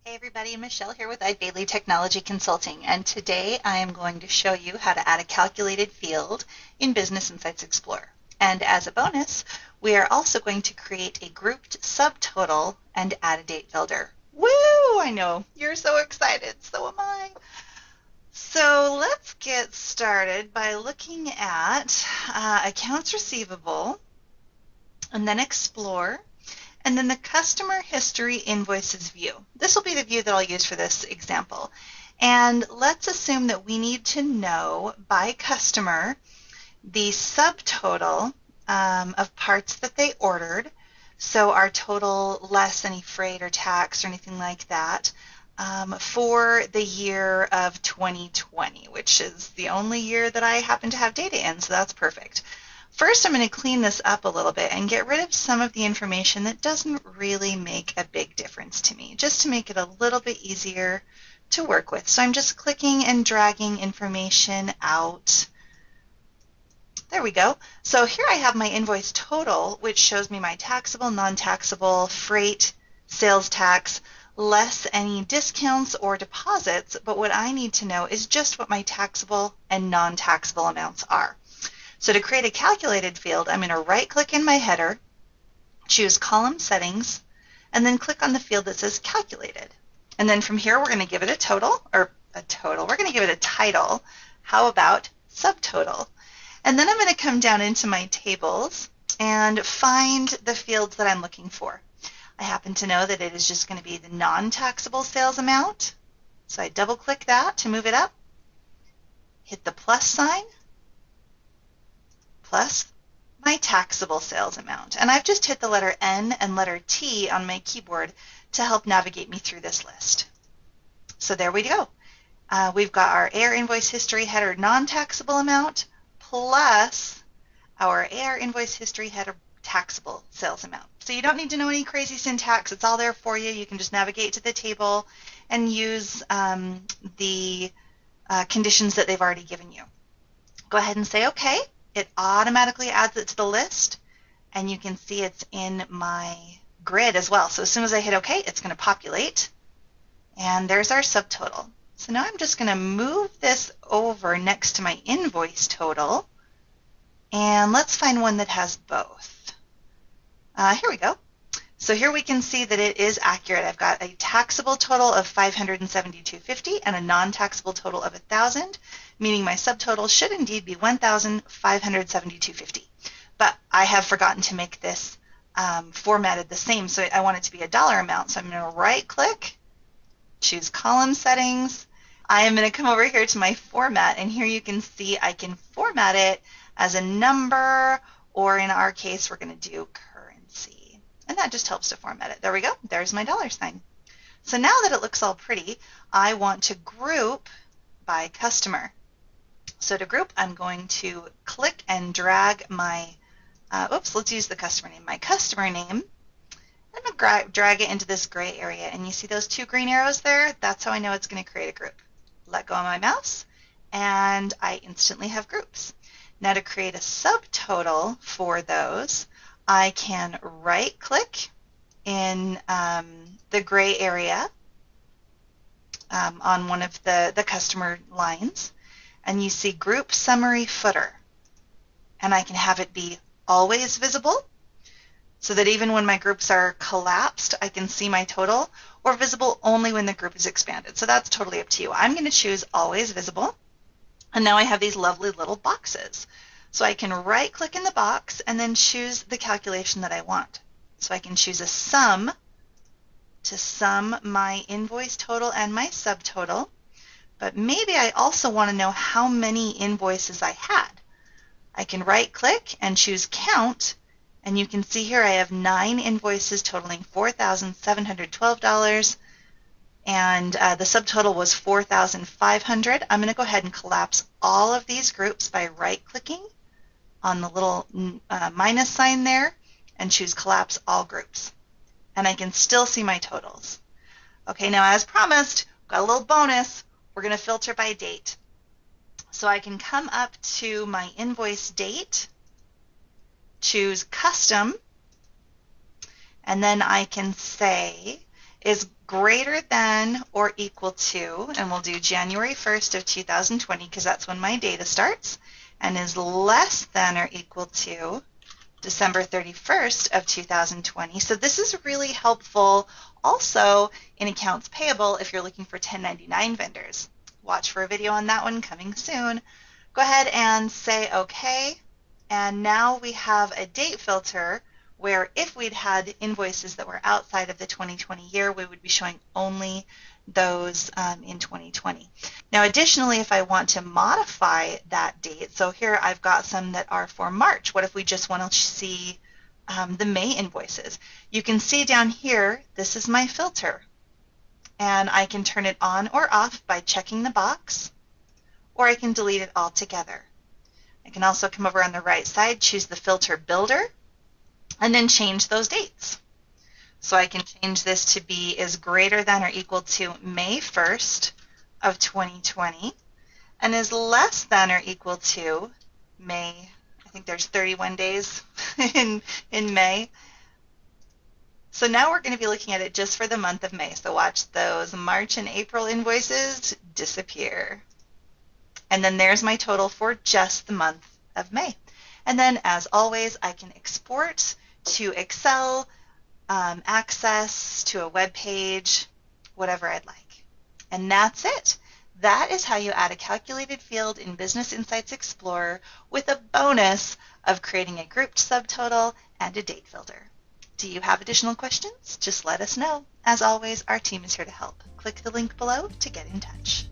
Hey everybody, Michelle here with iDaily Technology Consulting, and today I am going to show you how to add a calculated field in Business Insights Explorer. And as a bonus, we are also going to create a grouped subtotal and add a date builder. Woo! I know, you're so excited, so am I. So let's get started by looking at accounts receivable, and then Explore, and then the customer history invoices view. This will be the view that I'll use for this example. And let's assume that we need to know by customer the subtotal of parts that they ordered. So our total less any freight or tax or anything like that for the year of 2020, which is the only year that I happen to have data in, so that's perfect. First, I'm going to clean this up a little bit and get rid of some of the information that doesn't really make a big difference to me, just to make it a little bit easier to work with. So I'm just clicking and dragging information out. There we go. So here I have my invoice total, which shows me my taxable, non-taxable, freight, sales tax, less any discounts or deposits, but what I need to know is just what my taxable and non-taxable amounts are. So to create a calculated field, I'm going to right-click in my header, choose Column Settings, and then click on the field that says Calculated. And then from here, we're going to give it a total, we're going to give it a title. How about Subtotal? And then I'm going to come down into my tables and find the fields that I'm looking for. I happen to know that it is just going to be the non-taxable sales amount. So I double-click that to move it up, hit the plus sign, plus my taxable sales amount. And I've just hit the letter N and letter T on my keyboard to help navigate me through this list. So there we go. We've got our AR invoice history header non-taxable amount plus our AR invoice history header taxable sales amount. So you don't need to know any crazy syntax. It's all there for you. You can just navigate to the table and use the conditions that they've already given you. Go ahead and say OK. It automatically adds it to the list, and you can see it's in my grid as well. So as soon as I hit OK, it's going to populate, and there's our subtotal. So now I'm just going to move this over next to my invoice total, and let's find one that has both. Here we go. So here we can see that it is accurate. I've got a taxable total of $572.50 and a non-taxable total of $1,000, meaning my subtotal should indeed be $1,572.50. But I have forgotten to make this formatted the same, so I want it to be a dollar amount. So I'm going to right-click, choose Column Settings. I am going to come over here to my Format, and here you can see I can format it as a number, or in our case, we're going to do currency. And that just helps to format it. There we go. There's my dollar sign. So now that it looks all pretty, I want to group by customer. So to group, I'm going to click and drag my, let's use the customer name. My customer name. I'm going to drag it into this gray area. And you see those two green arrows there? That's how I know it's going to create a group. Let go of my mouse, and I instantly have groups. Now to create a subtotal for those, I can right-click in the gray area on one of the customer lines, and you see Group Summary Footer. And I can have it be always visible, so that even when my groups are collapsed, I can see my total, or visible only when the group is expanded. So that's totally up to you. I'm going to choose Always Visible, and now I have these lovely little boxes. So I can right-click in the box and then choose the calculation that I want. So I can choose a sum to sum my invoice total and my subtotal, but maybe I also want to know how many invoices I had. I can right-click and choose Count, and you can see here I have 9 invoices totaling $4,712, and the subtotal was $4,500. I'm going to go ahead and collapse all of these groups by right-clicking on the little minus sign there and choose Collapse All Groups. And I can still see my totals. Okay, now as promised, got a little bonus. We're going to filter by date. So I can come up to my invoice date, choose Custom, and then I can say is greater than or equal to, and we'll do January 1st of 2020 because that's when my data starts, and is less than or equal to December 31st of 2020. So this is really helpful also in accounts payable if you're looking for 1099 vendors. Watch for a video on that one coming soon. Go ahead and say OK. And now we have a date filter where if we'd had invoices that were outside of the 2020 year, we would be showing only those in 2020. Now additionally, if I want to modify that date, so here I've got some that are for March. What if we just want to see the May invoices? You can see down here, this is my filter. And I can turn it on or off by checking the box, or I can delete it altogether. I can also come over on the right side, choose the filter builder, and then change those dates. So I can change this to be is greater than or equal to May 1st of 2020 and is less than or equal to May, I think there's 31 days in May. So now we're going to be looking at it just for the month of May. So watch those March and April invoices disappear. And then there's my total for just the month of May. And then as always, I can export to Excel, access to a web page, whatever I'd like. And that's it. That is how you add a calculated field in Business Insights Explorer with a bonus of creating a grouped subtotal and a date filter. Do you have additional questions? Just let us know. As always, our team is here to help. Click the link below to get in touch.